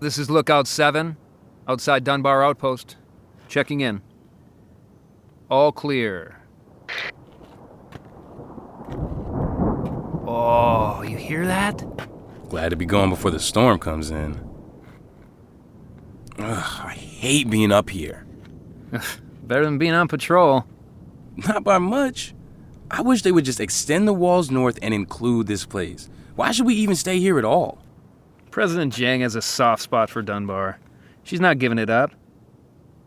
This is Lookout 7, outside Dunbar Outpost. Checking in. All clear. Oh, you hear that? Glad to be gone before the storm comes in. Ugh, I hate being up here. Better than being on patrol. Not by much. I wish they would just extend the walls north and include this place. Why should we even stay here at all? President Jiang has a soft spot for Dunbar. She's not giving it up.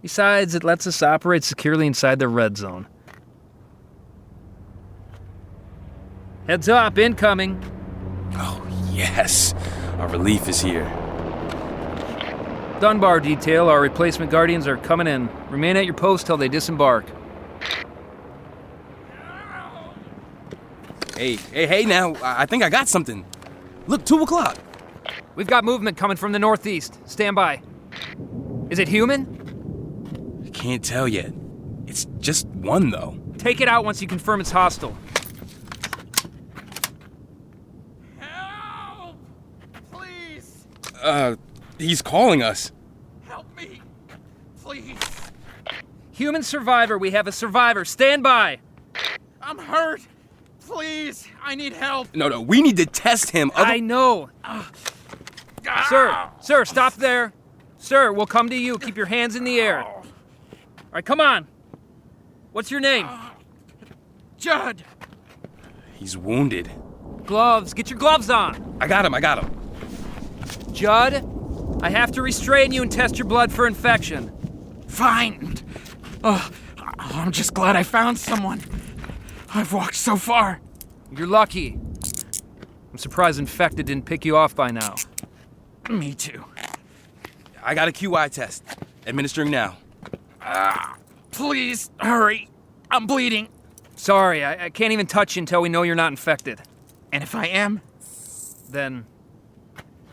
Besides, it lets us operate securely inside the red zone. Heads up, incoming. Oh, yes. Our relief is here. Dunbar detail, our replacement guardians are coming in. Remain at your post till they disembark. Hey now, I think I got something. Look, 2 o'clock. We've got movement coming from the northeast. Stand by. Is it human? I can't tell yet. It's just one, though. Take it out once you confirm it's hostile. Help! Please! He's calling us. Help me! Please! Human survivor, we have a survivor. Stand by. I'm hurt! Please! I need help! No, we need to test him. I know. Sir, stop there. Sir, we'll come to you. Keep your hands in the air. All right, come on. What's your name? Judd! He's wounded. Gloves. Get your gloves on. I got him. Judd, I have to restrain you and test your blood for infection. Fine. I'm just glad I found someone. I've walked so far. You're lucky. I'm surprised infected didn't pick you off by now. Me too. I got a QI test. Administering now. Please, hurry. I'm bleeding. Sorry, I can't even touch you until we know you're not infected. And if I am? Then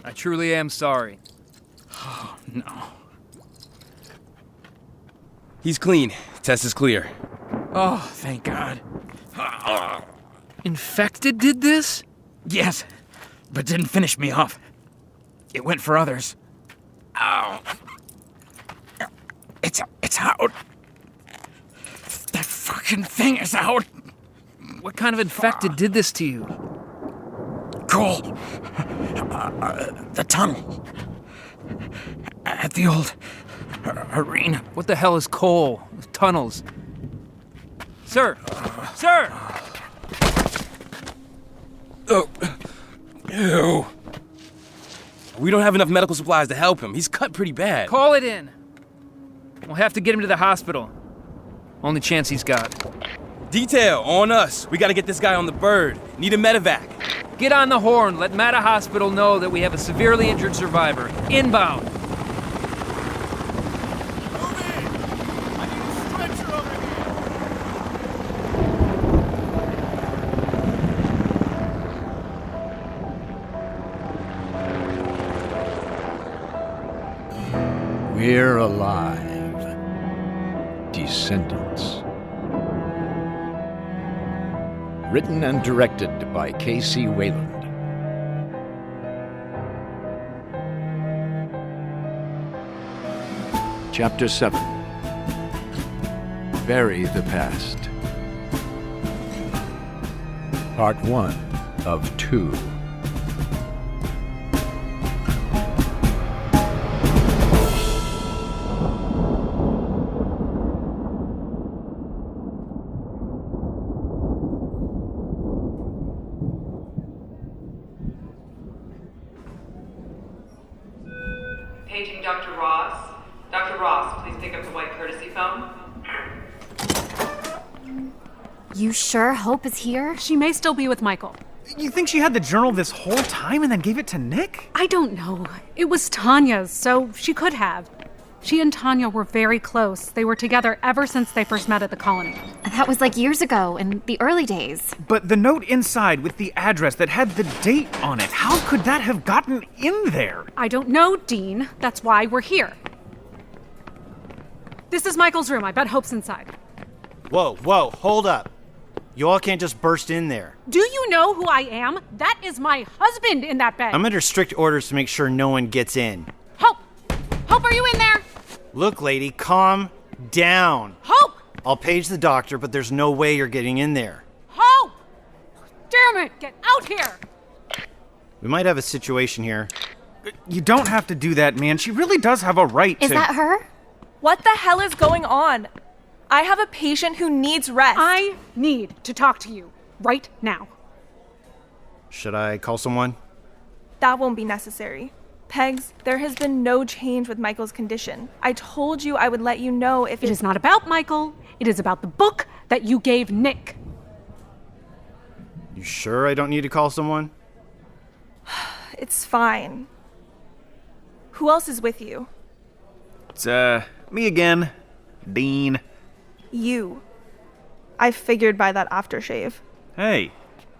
I truly am sorry. Oh, no. He's clean. Test is clear. Oh, thank God. Infected did this? Yes, but didn't finish me off. It went for others. Ow. It's out. That fucking thing is out. What kind of infected did this to you? Cole. The tunnel. At the old arena. What the hell is coal? Tunnels. Sir! Sir! Oh. Ew. We don't have enough medical supplies to help him. He's cut pretty bad. Call it in. We'll have to get him to the hospital. Only chance he's got. Detail, on us. We gotta get this guy on the bird. Need a medevac. Get on the horn. Let Mata Hospital know that we have a severely injured survivor. Inbound. We're alive. Descendants. Written and directed by Kc Wayland. Chapter 7. Bury the Past. Part 1 of 2. Paging Dr. Ross. Dr. Ross, please pick up the white courtesy phone. You sure Hope is here? She may still be with Michael. You think she had the journal this whole time and then gave it to Nick? I don't know. It was Tanya's, so she could have. She and Tanya were very close. They were together ever since they first met at the colony. That was like years ago, in the early days. But the note inside with the address that had the date on it, how could that have gotten in there? I don't know, Dean. That's why we're here. This is Michael's room. I bet Hope's inside. Whoa, hold up. You all can't just burst in there. Do you know who I am? That is my husband in that bed. I'm under strict orders to make sure no one gets in. Hope! Hope, are you in there? Look, lady, calm down. Hope! I'll page the doctor, but there's no way you're getting in there. Hope! Damn it, get out here! We might have a situation here. You don't have to do that, man. She really does have a right to... Is that her? What the hell is going on? I have a patient who needs rest. I need to talk to you right now. Should I call someone? That won't be necessary. Pegs, there has been no change with Michael's condition. I told you I would let you know if It is not about Michael. It is about the book that you gave Nick. You sure I don't need to call someone? It's fine. Who else is with you? It's, me again. Dean. You. I figured by that aftershave. Hey.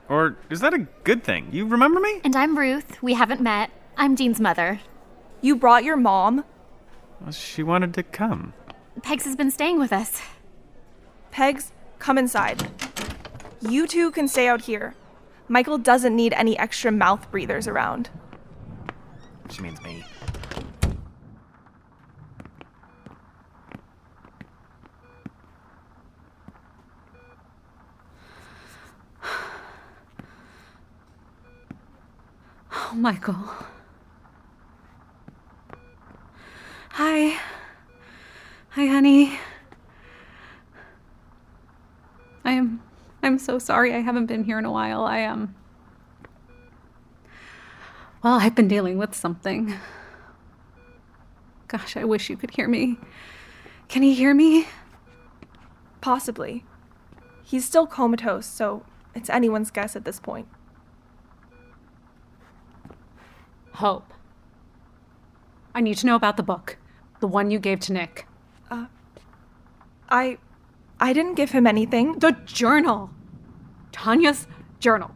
Or is that a good thing? You remember me? And I'm Ruth. We haven't met. I'm Dean's mother. You brought your mom? Well, she wanted to come. Pegs has been staying with us. Pegs, come inside. You two can stay out here. Michael doesn't need any extra mouth breathers around. She means me. Oh, Michael. Hi. Hi, honey. I'm so sorry I haven't been here in a while. Well, I've been dealing with something. Gosh, I wish you could hear me. Can you hear me? Possibly. He's still comatose, so it's anyone's guess at this point. Hope. I need to know about the book. The one you gave to Nick. I didn't give him anything. The journal. Tanya's journal.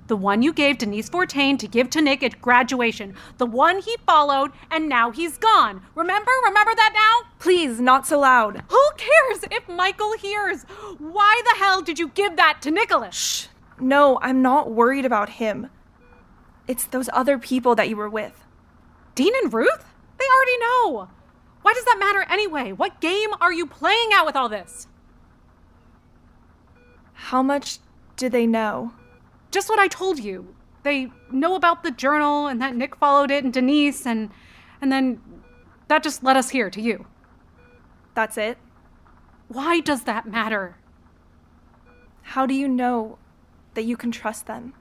The one you gave Denise Fortain to give to Nick at graduation. The one he followed, and now he's gone. Remember? Remember that now? Please, not so loud. Who cares if Michael hears? Why the hell did you give that to Nicholas? Shh. No, I'm not worried about him. It's those other people that you were with. Dean and Ruth? They already know. Why does that matter anyway? What game are you playing at with all this? How much do they know? Just what I told you. They know about the journal and that Nick followed it and Denise and then that just led us here to you. That's it? Why does that matter? How do you know that you can trust them?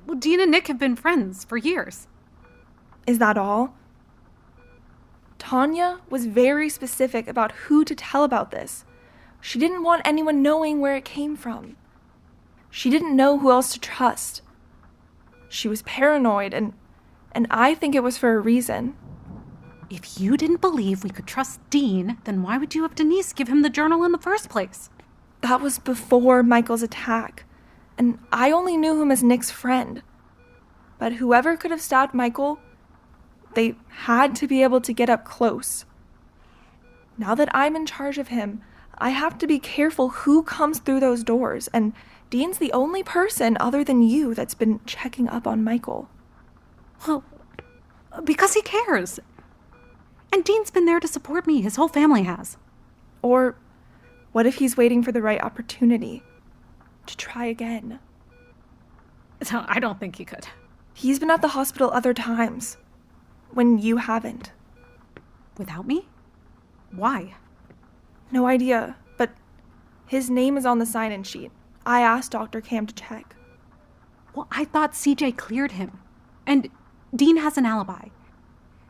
Well, Dean and Nick have been friends for years. Is that all? Tanya was very specific about who to tell about this. She didn't want anyone knowing where it came from. She didn't know who else to trust. She was paranoid, and I think it was for a reason. If you didn't believe we could trust Dean, then why would you have Denise give him the journal in the first place? That was before Michael's attack, and I only knew him as Nick's friend. But whoever could have stopped Michael, they had to be able to get up close. Now that I'm in charge of him, I have to be careful who comes through those doors, and Dean's the only person other than you that's been checking up on Michael. Well, because he cares. And Dean's been there to support me. His whole family has. Or what if he's waiting for the right opportunity to try again? No, I don't think he could. He's been at the hospital other times, when you haven't. Without me? Why? No idea, but his name is on the sign-in sheet. I asked Dr. Cam to check. Well, I thought CJ cleared him. And Dean has an alibi.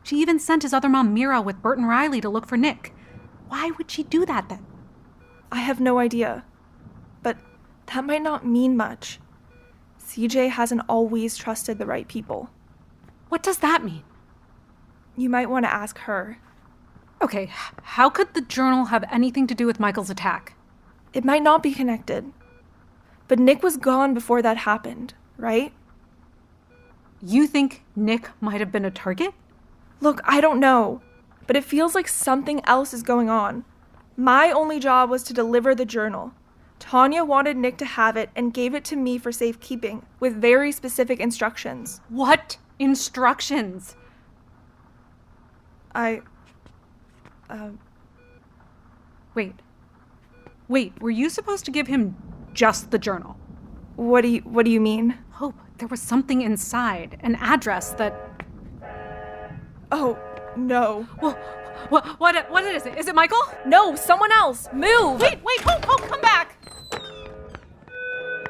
She even sent his other mom, Mirra, with Bert and Riley to look for Nick. Why would she do that then? I have no idea. But that might not mean much. CJ hasn't always trusted the right people. What does that mean? You might want to ask her. Okay, how could the journal have anything to do with Michael's attack? It might not be connected. But Nick was gone before that happened, right? You think Nick might have been a target? Look, I don't know, but it feels like something else is going on. My only job was to deliver the journal. Tanya wanted Nick to have it and gave it to me for safekeeping, with very specific instructions. What instructions? I Wait, were you supposed to give him just the journal? What do you mean? Hope, there was something inside, an address that... Oh, no. Well, what is it? Is it Michael? No, someone else! Move! Wait, Hope, come back!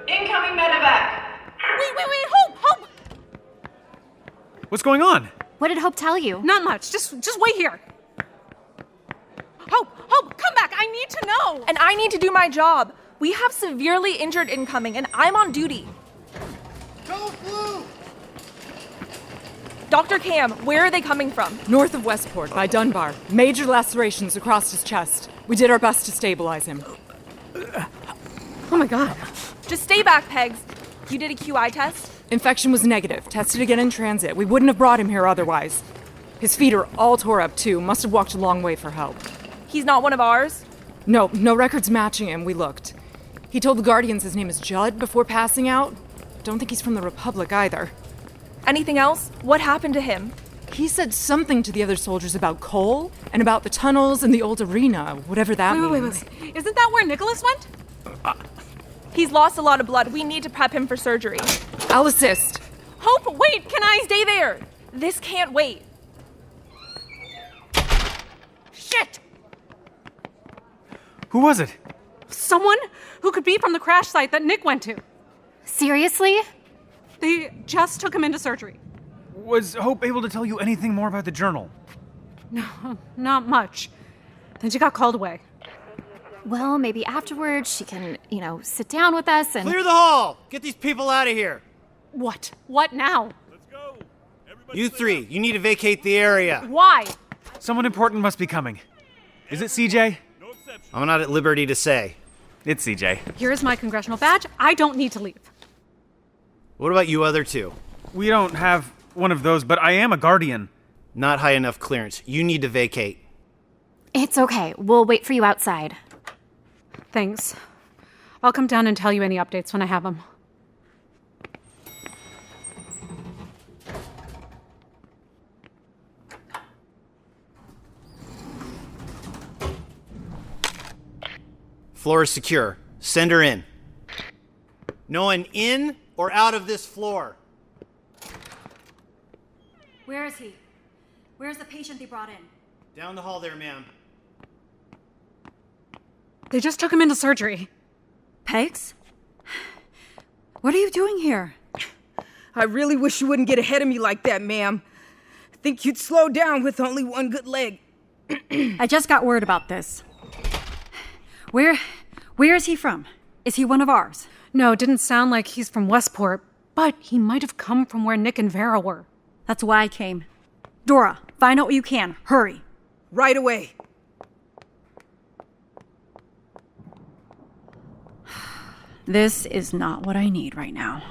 Incoming medevac. Wait, Hope! What's going on? What did Hope tell you? Not much, just wait here. Hope, come back, I need to know! And I need to do my job. We have severely injured incoming, and I'm on duty. Go blue! Dr. Cam, where are they coming from? North of Westport, by Dunbar. Major lacerations across his chest. We did our best to stabilize him. Oh my god. Just stay back, Pegs. You did a QI test? Infection was negative. Tested again in transit. We wouldn't have brought him here otherwise. His feet are all tore up, too. Must have walked a long way for help. He's not one of ours? No records matching him. We looked. He told the Guardians his name is Judd before passing out. Don't think he's from the Republic either. Anything else? What happened to him? He said something to the other soldiers about coal and about the tunnels and the old arena, whatever that means. Wait. Isn't that where Nicholas went? He's lost a lot of blood. We need to prep him for surgery. I'll assist. Hope, wait! Can I stay there? This can't wait. Shit! Who was it? Someone who could be from the crash site that Nick went to. Seriously? They just took him into surgery. Was Hope able to tell you anything more about the journal? No, not much. Then she got called away. Well, maybe afterwards she can, sit down with us and... Clear the hall! Get these people out of here! What? What now? You three, you need to vacate the area. Why? Someone important must be coming. Is it CJ? I'm not at liberty to say. It's CJ. Here's my congressional badge. I don't need to leave. What about you other two? We don't have one of those, but I am a Guardian. Not high enough clearance. You need to vacate. It's okay. We'll wait for you outside. Thanks. I'll come down and tell you any updates when I have them. Floor is secure. Send her in. No one in or out of this floor. Where is he? Where's the patient they brought in? Down the hall there, ma'am. They just took him into surgery. Pegs? What are you doing here? I really wish you wouldn't get ahead of me like that, ma'am. I think you'd slow down with only one good leg. I just got word about this. Where is he from? Is he one of ours? No, it didn't sound like he's from Westport, but he might have come from where Nick and Vera were. That's why I came. Dora, find out what you can. Hurry. Right away. This is not what I need right now.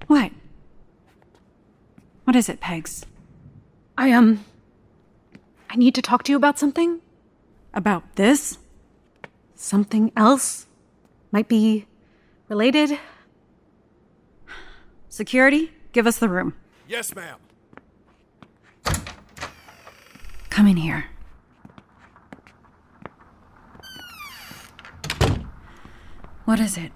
What? What is it, Pegs? I need to talk to you about something. About this? Something else? Might be related? Security, give us the room. Yes, ma'am. Come in here. What is it?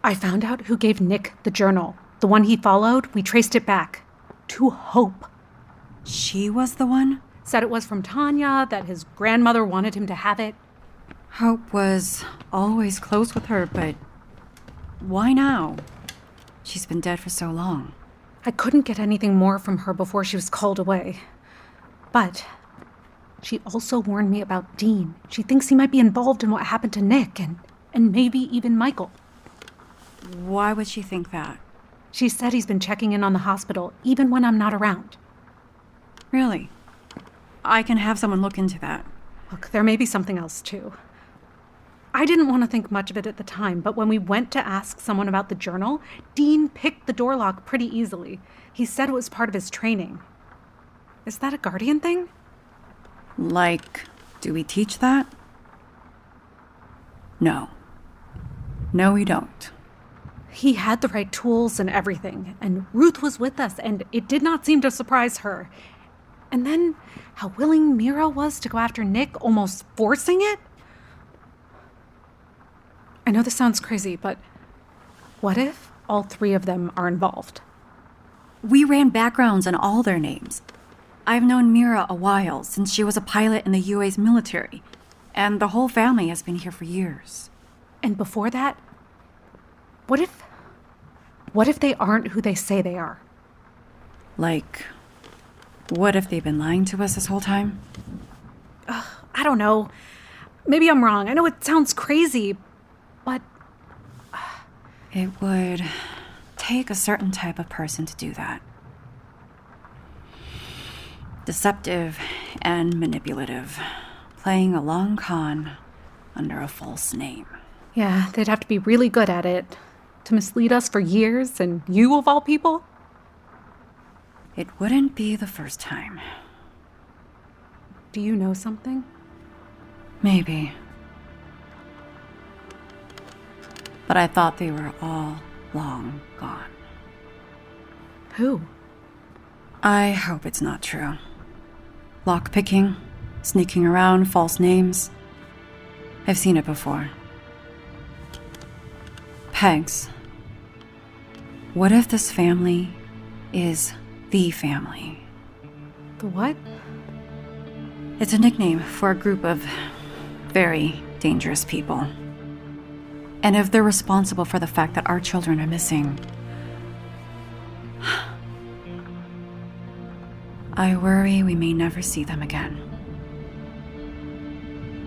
I found out who gave Nick the journal. The one he followed, we traced it back. To Hope. She was the one? Said it was from Tanya, that his grandmother wanted him to have it. Hope was always close with her, but why now? She's been dead for so long. I couldn't get anything more from her before she was called away. But she also warned me about Dean. She thinks he might be involved in what happened to Nick and maybe even Michael. Why would she think that? She said he's been checking in on the hospital, even when I'm not around. Really? I can have someone look into that. Look, there may be something else, too. I didn't want to think much of it at the time, but when we went to ask someone about the journal, Dean picked the door lock pretty easily. He said it was part of his training. Is that a Guardian thing? Like, do we teach that? No. No, we don't. He had the right tools and everything, and Ruth was with us, and it did not seem to surprise her. And then how willing Mirra was to go after Nick, almost forcing it? I know this sounds crazy, but what if all three of them are involved? We ran backgrounds on all their names. I've known Mirra a while, since she was a pilot in the UA's military, and the whole family has been here for years. And before that, what if they aren't who they say they are? Like, what if they've been lying to us this whole time? I don't know. Maybe I'm wrong. I know it sounds crazy, but... It would take a certain type of person to do that. Deceptive and manipulative, playing a long con under a false name. Yeah, they'd have to be really good at it. To mislead us for years, and you of all people? It wouldn't be the first time. Do you know something? Maybe. But I thought they were all long gone. Who? I hope it's not true. Lockpicking, sneaking around, false names. I've seen it before. Pegs. What if this family is the family? The what? It's a nickname for a group of very dangerous people. And if they're responsible for the fact that our children are missing, I worry we may never see them again.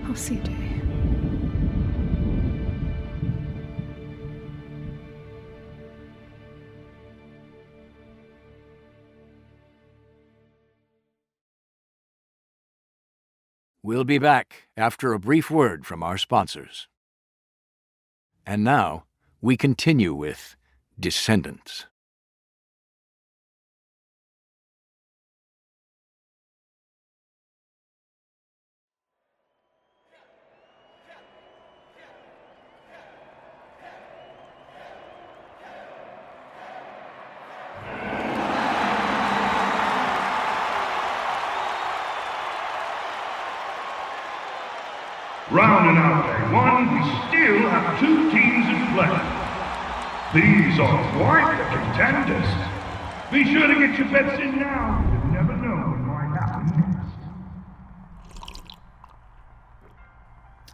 Oh, CJ. We'll be back after a brief word from our sponsors. And now, we continue with Descendants. Rounding out day one, we still have 2 teams in play. These are quite the contenders. Be sure to get your bets in now. You never know what might happen next.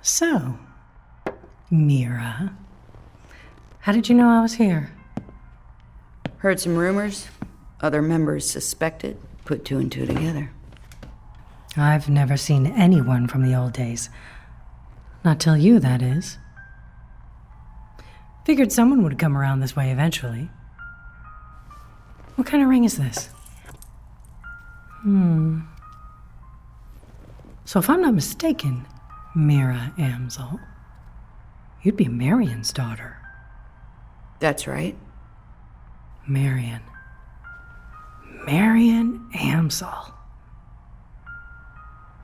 So, Mirra, how did you know I was here? Heard some rumors. Other members suspected. Put 2 and 2 together. I've never seen anyone from the old days. Not till you, that is. Figured someone would come around this way eventually. What kind of ring is this? So if I'm not mistaken, Mirra Amsel, you'd be Marion's daughter. That's right. Marion Amsel.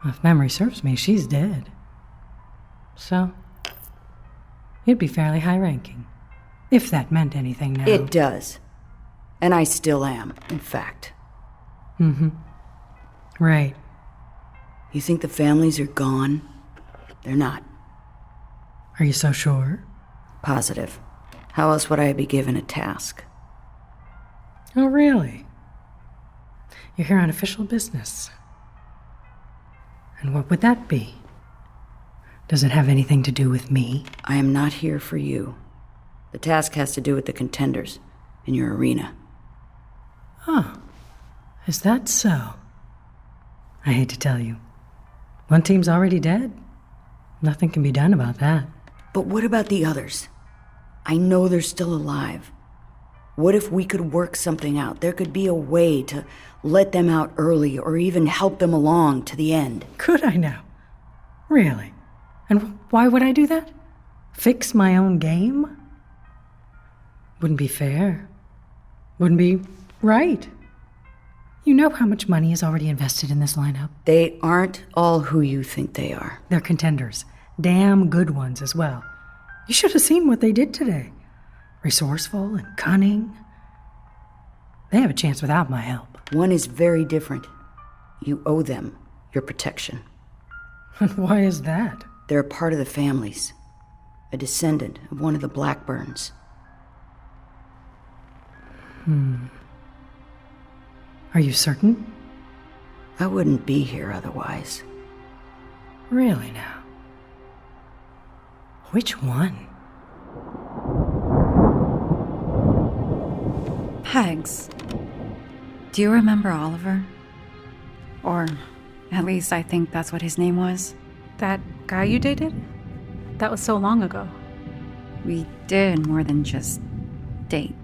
If memory serves me, she's dead. So, you'd be fairly high-ranking. If that meant anything now. It does. And I still am, in fact. Right. You think the families are gone? They're not. Are you so sure? Positive. How else would I be given a task? Oh, really? You're here on official business. And what would that be? Does it have anything to do with me? I am not here for you. The task has to do with the contenders in your arena. Oh, is that so? I hate to tell you. One team's already dead. Nothing can be done about that. But what about the others? I know they're still alive. What if we could work something out? There could be a way to let them out early or even help them along to the end. Could I now? Really? And why would I do that? Fix my own game? Wouldn't be fair. Wouldn't be right. You know how much money is already invested in this lineup. They aren't all who you think they are. They're contenders. Damn good ones as well. You should have seen what they did today. Resourceful and cunning. They have a chance without my help. One is very different. You owe them your protection. And why is that? They're a part of the families. A descendant of one of the Blackburns. Are you certain? I wouldn't be here otherwise. Really now? Which one? Pegs. Do you remember Oliver? Or at least I think that's what his name was. That guy you dated? That was so long ago. We did more than just date.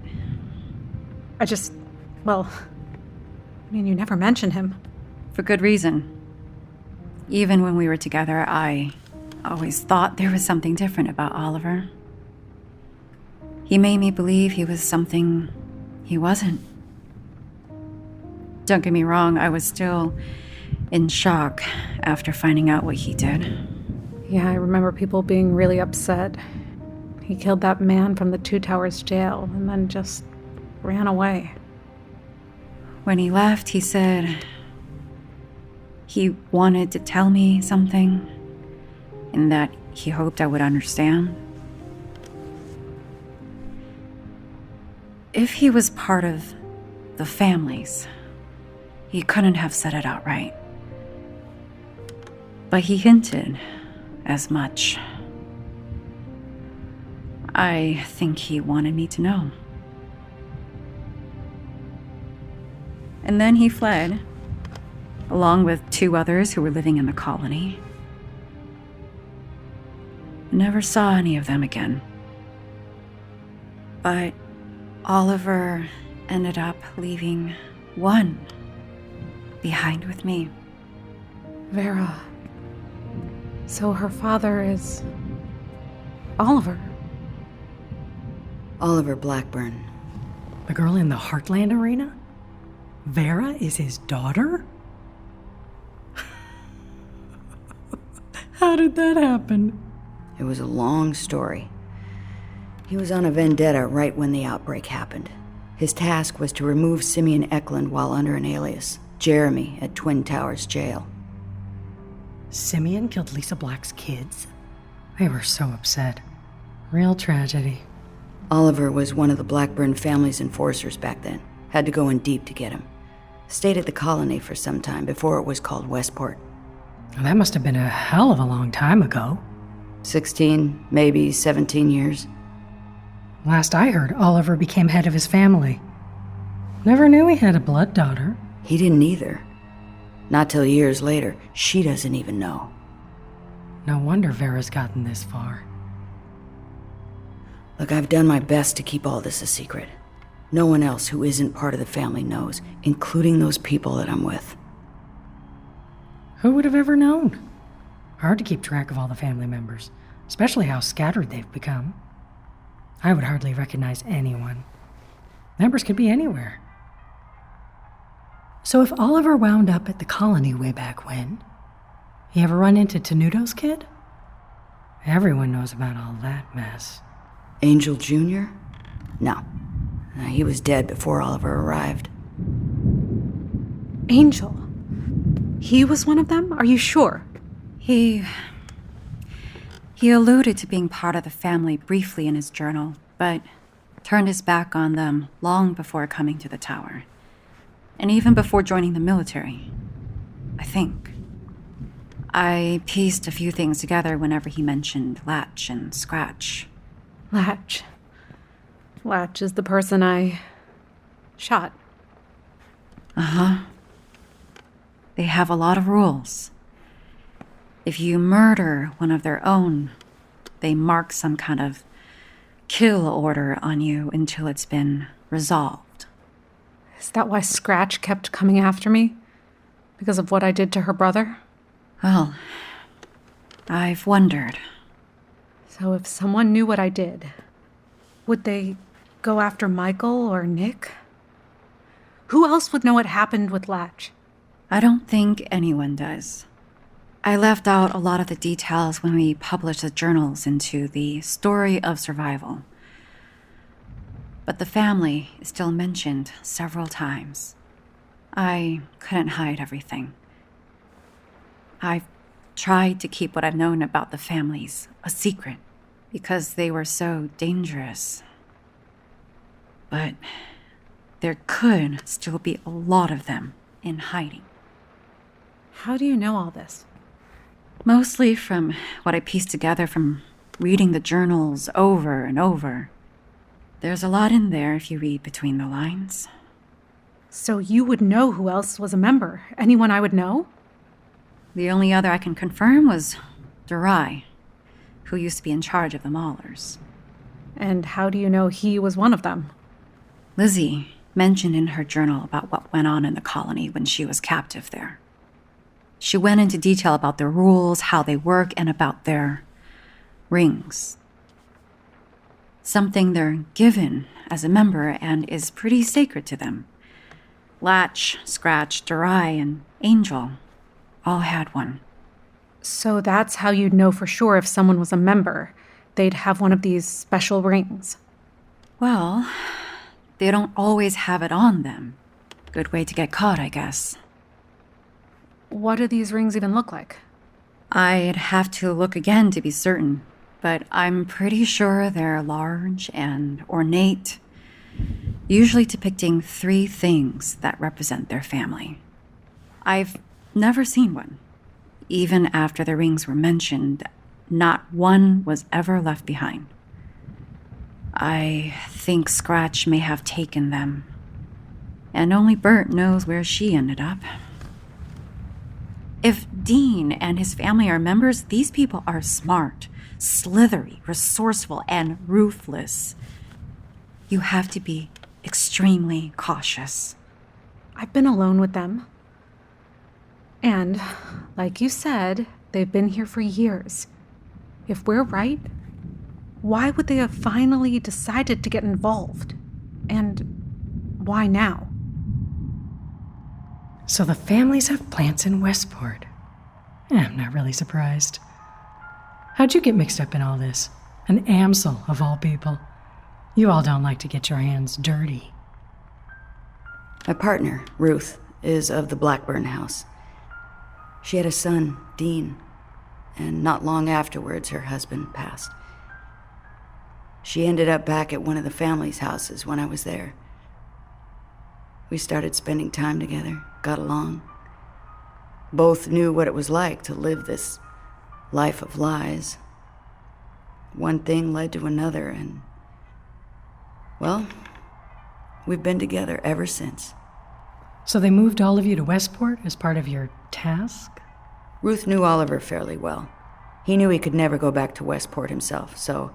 You never mentioned him. For good reason. Even when we were together, I always thought there was something different about Oliver. He made me believe he was something he wasn't. Don't get me wrong, I was still in shock after finding out what he did. Yeah, I remember people being really upset. He killed that man from the Two Towers jail and then just ran away. When he left, he said he wanted to tell me something and that he hoped I would understand. If he was part of the families, he couldn't have said it outright. But he hinted as much. I think he wanted me to know. And then he fled, along with 2 others who were living in the colony. Never saw any of them again. But Oliver ended up leaving one behind with me. Vera. So her father is Oliver. Oliver Blackburn. The girl in the Heartland Arena? Vera is his daughter? How did that happen? It was a long story. He was on a vendetta right when the outbreak happened. His task was to remove Simeon Eklund while under an alias, Jeremy, at Twin Towers Jail. Simeon killed Lisa Black's kids? They were so upset. Real tragedy. Oliver was one of the Blackburn family's enforcers back then. Had to go in deep to get him. Stayed at the colony for some time before it was called Westport. Well, that must have been a hell of a long time ago. 16, maybe 17 years. Last I heard, Oliver became head of his family. Never knew he had a blood daughter. He didn't either. Not till years later. She doesn't even know. No wonder Vera's gotten this far. Look, I've done my best to keep all this a secret. No one else who isn't part of the family knows, including those people that I'm with. Who would have ever known? Hard to keep track of all the family members, especially how scattered they've become. I would hardly recognize anyone. Members could be anywhere. So if Oliver wound up at the colony way back when, he ever run into Tenuto's kid? Everyone knows about all that mess. Angel Jr.? No. He was dead before Oliver arrived. Angel? He was one of them? Are you sure? He alluded to being part of the family briefly in his journal, but turned his back on them long before coming to the tower. And even before joining the military, I think. I pieced a few things together whenever he mentioned Latch and Scratch. Latch. Latch is the person I shot. Uh-huh. They have a lot of rules. If you murder one of their own, they mark some kind of kill order on you until it's been resolved. Is that why Scratch kept coming after me? Because of what I did to her brother? Well, I've wondered. So if someone knew what I did, would they go after Michael or Nick? Who else would know what happened with Latch? I don't think anyone does. I left out a lot of the details when we published the journals into the Story of Survival. But the family is still mentioned several times. I couldn't hide everything. I've tried to keep what I've known about the families a secret because they were so dangerous. But there could still be a lot of them in hiding. How do you know all this? Mostly from what I pieced together from reading the journals over and over. There's a lot in there if you read between the lines. So you would know who else was a member? Anyone I would know? The only other I can confirm was Durai, who used to be in charge of the Maulers. And how do you know he was one of them? Lizzie mentioned in her journal about what went on in the colony when she was captive there. She went into detail about their rules, how they work, and about their rings. Something they're given as a member and is pretty sacred to them. Latch, Scratch, Durai, and Angel all had one. So that's how you'd know for sure if someone was a member. They'd have one of these special rings. Well, they don't always have it on them. Good way to get caught, I guess. What do these rings even look like? I'd have to look again to be certain, but I'm pretty sure they're large and ornate, usually depicting 3 things that represent their family. I've never seen one. Even after the rings were mentioned, not one was ever left behind. I think Scratch may have taken them, and only Bert knows where she ended up. If Dean and his family are members, these people are smart, slithery, resourceful, and ruthless. You have to be extremely cautious. I've been alone with them. And, like you said, they've been here for years. If we're right, why would they have finally decided to get involved? And why now? So the families have plants in Westport. I'm not really surprised. How'd you get mixed up in all this? An Amsel, of all people. You all don't like to get your hands dirty. My partner, Ruth, is of the Blackburn house. She had a son, Dean, and not long afterwards her husband passed. She ended up back at one of the family's houses when I was there. We started spending time together, got along. Both knew what it was like to live this life of lies. One thing led to another, and, well, we've been together ever since. So they moved all of you to Westport as part of your task? Ruth knew Oliver fairly well. He knew he could never go back to Westport himself, so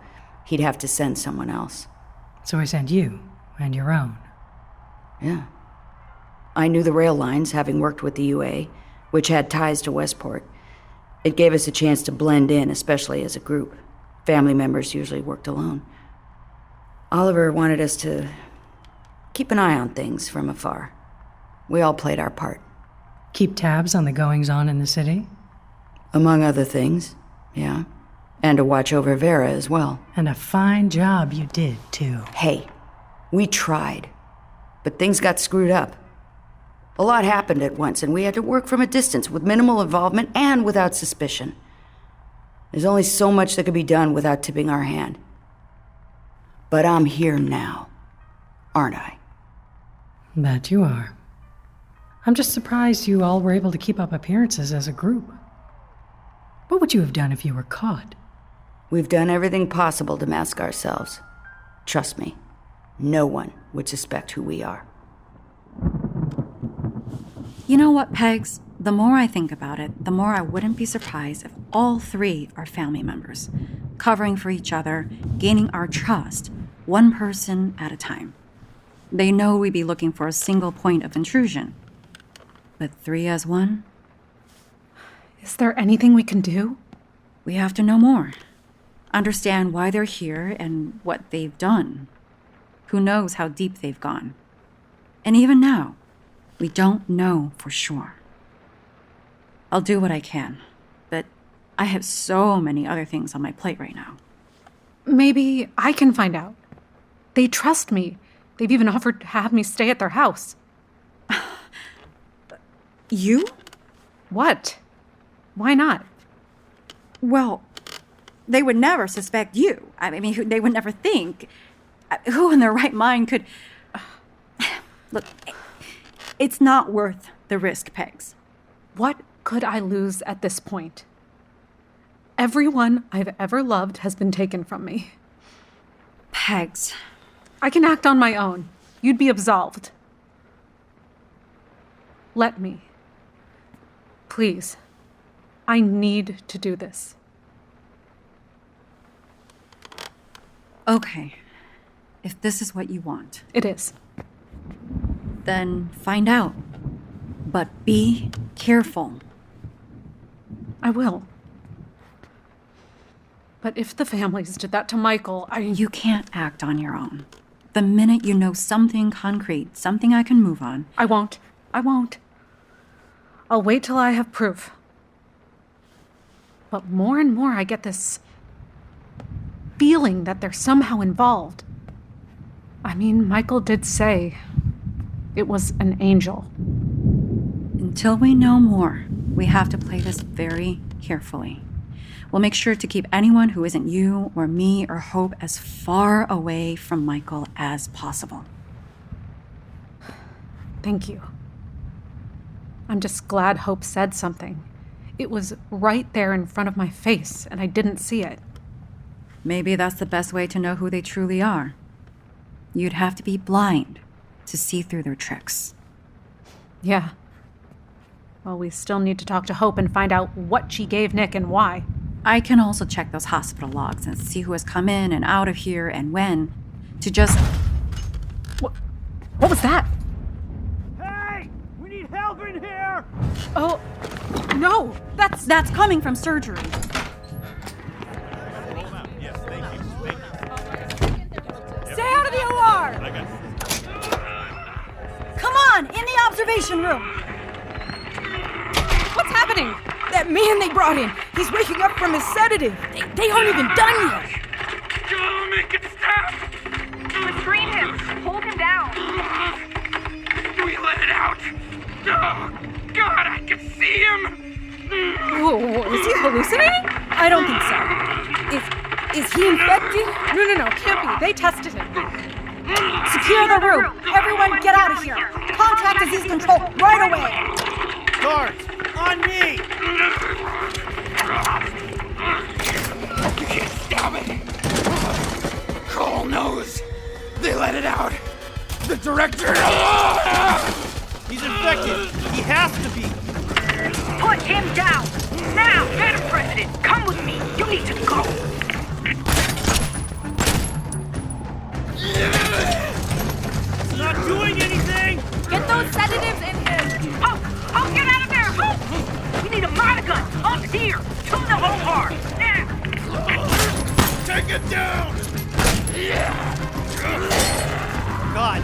he'd have to send someone else. So he sent you, and your own. Yeah. I knew the rail lines, having worked with the UA, which had ties to Westport. It gave us a chance to blend in, especially as a group. Family members usually worked alone. Oliver wanted us to keep an eye on things from afar. We all played our part. Keep tabs on the goings-on in the city? Among other things, yeah. And to watch over Vera as well. And a fine job you did, too. Hey, we tried. But things got screwed up. A lot happened at once, and we had to work from a distance with minimal involvement and without suspicion. There's only so much that could be done without tipping our hand. But I'm here now, aren't I? That you are. I'm just surprised you all were able to keep up appearances as a group. What would you have done if you were caught? We've done everything possible to mask ourselves. Trust me, no one would suspect who we are. You know what, Pegs? The more I think about it, the more I wouldn't be surprised if all 3 are family members, covering for each other, gaining our trust, one person at a time. They know we'd be looking for a single point of intrusion. But 3 as one? Is there anything we can do? We have to know more. Understand why they're here and what they've done. Who knows how deep they've gone. And even now, we don't know for sure. I'll do what I can, but I have so many other things on my plate right now. Maybe I can find out. They trust me. They've even offered to have me stay at their house. You? What? Why not? Well, they would never suspect you. I mean, they would never think. Who in their right mind could... Look, it's not worth the risk, Pegs. What could I lose at this point? Everyone I've ever loved has been taken from me. Pegs. I can act on my own. You'd be absolved. Let me. Please. I need to do this. Okay. If this is what you want. It is. Then find out. But be careful. I will. But if the families did that to Michael, You can't act on your own. The minute you know something concrete, something I can move on... I won't. I'll wait till I have proof. But more and more I get this feeling that they're somehow involved. I mean, Michael did say it was an angel. Until we know more, we have to play this very carefully. We'll make sure to keep anyone who isn't you or me or Hope as far away from Michael as possible. Thank you. I'm just glad Hope said something. It was right there in front of my face, and I didn't see it. Maybe that's the best way to know who they truly are. You'd have to be blind to see through their tricks. Yeah. Well, we still need to talk to Hope and find out what she gave Nick and why. I can also check those hospital logs and see who has come in and out of here and when, to just... What was that? Hey! We need help in here! Oh, no! That's coming from surgery. Yes, thank you. Stay out of the OR! Come on, in the observation room! What's happening? That man they brought in, he's waking up from his sedative. They aren't even done yet. Go, make it stop! Restrain him! Hold him down! We let it out! Oh, God, I can see him! Whoa, is he hallucinating? I don't think so. Is he infected? No, can't be. They tested him. Secure the room! Everyone get out of here! Contact disease control right away! Guards, on me! You can't stop it! Cole knows! They let it out! The director... He's infected! He has to be! Put him down! Now, Madam President, come with me! You need to go! He's not doing anything! Get those sedatives in him! Oh, get out of there! Oh, we need a monogun up here! Tune the whole bar! Now! Take it down! God!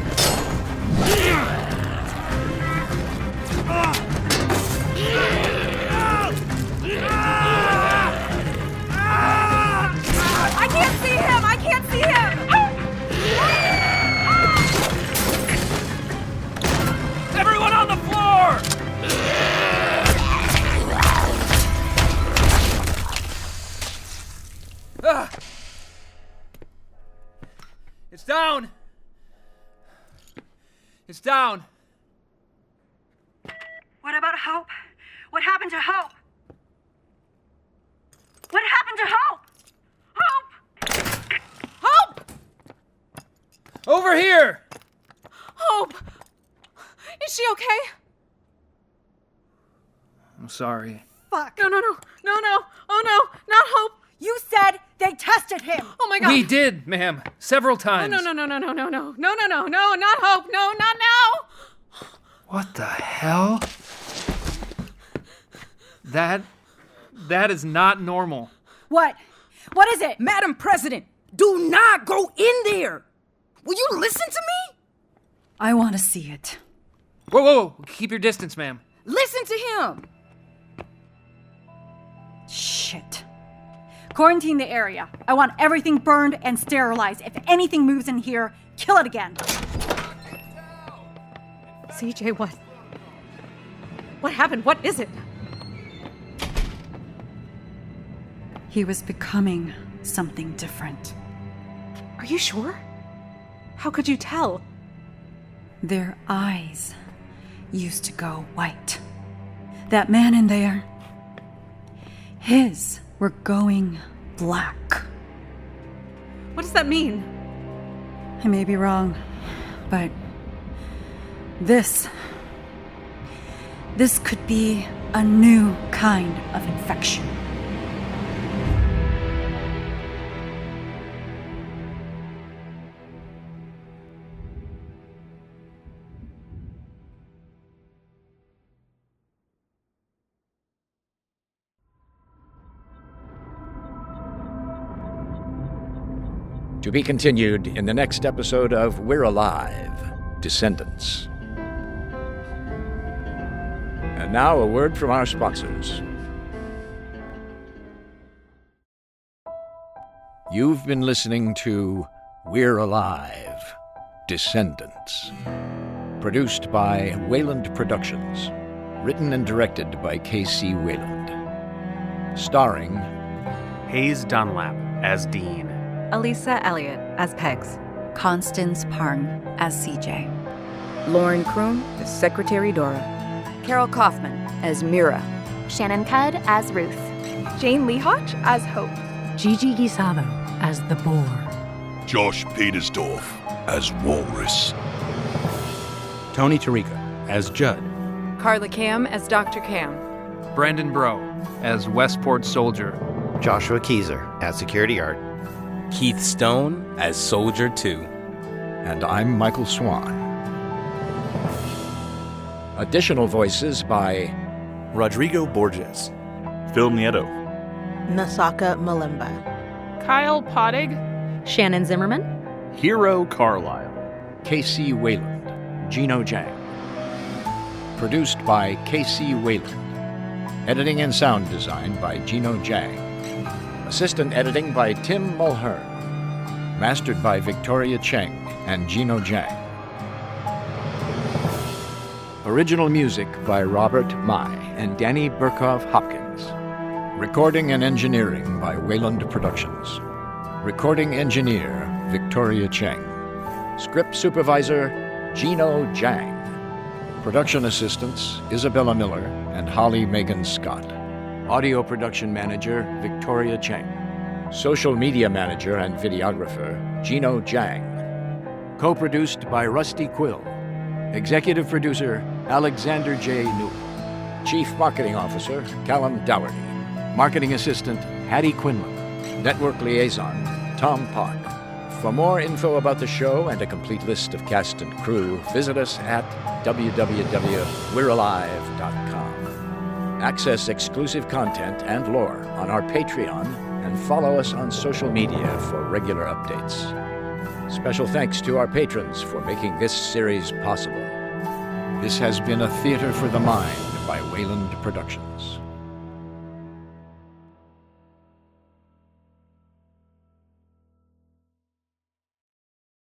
I can't see him! I can't see him! Everyone on the floor! It's down! It's down! What about Hope? What happened to Hope? What happened to Hope? Hope! Over here! Hope! Is she okay? I'm sorry. Fuck. No. Oh no, not Hope. You said they tested him! Oh my God. We did, ma'am. Several times. No, not Hope. No, not now. What the hell? That is not normal. What? What is it? Madam President, do not go in there! Will you listen to me? I want to see it. Whoa. Keep your distance, ma'am. Listen to him! Shit. Quarantine the area. I want everything burned and sterilized. If anything moves in here, kill it again. CJ, what happened? What is it? He was becoming something different. Are you sure? How could you tell? Their eyes used to go white. That man in there, his were going black. What does that mean? I may be wrong, but this could be a new kind of infection. To be continued in the next episode of We're Alive, Descendants. And now a word from our sponsors. You've been listening to We're Alive, Descendants. Produced by Wayland Productions. Written and directed by Kc Wayland. Starring Hayes Dunlap as Dean. Elisa Elliott as Pegs. Constance Parn as CJ. Lauren Kroon as Secretary Dora. Carol Kaufman as Mirra. Shannon Cudd as Ruth. Jane Lehoch as Hope. Gigi Guisado as the Boar. Josh Petersdorf as Walrus. Tony Tarica as Judd. Carla Cam as Dr. Cam. Brandon Bro as Westport Soldier. Joshua Keyser as Security Art. Keith Stone as Soldier 2. And I'm Michael Swan. Additional voices by Rodrigo Borges, Phil Nieto, Nasaka Malemba, Kyle Pottig, Shannon Zimmerman, Hero Carlisle, Kc Wayland, Gino Jang. Produced by Kc Wayland. Editing and sound design by Gino Jang. Assistant editing by Tim Mulhern. Mastered by Victoria Cheng and Gino Jang. Original music by Robert Mai and Danny Burkhoff Hopkins. Recording and engineering by Wayland Productions. Recording engineer Victoria Cheng. Script supervisor Gino Jang. Production assistants Isabella Miller and Holly Megan Scott. Audio production manager Victoria Cheng. Social media manager and videographer Gino Jang. Co-produced by Rusty Quill. Executive producer Alexander J. Newell. Chief Marketing Officer Callum Dougherty. Marketing Assistant Hattie Quinlan. Network Liaison Tom Park. For more info about the show and a complete list of cast and crew, visit us at www.we'realive.com. Access exclusive content and lore on our Patreon and follow us on social media for regular updates. Special thanks to our patrons for making this series possible. This has been a Theater for the Mind by Wayland Productions.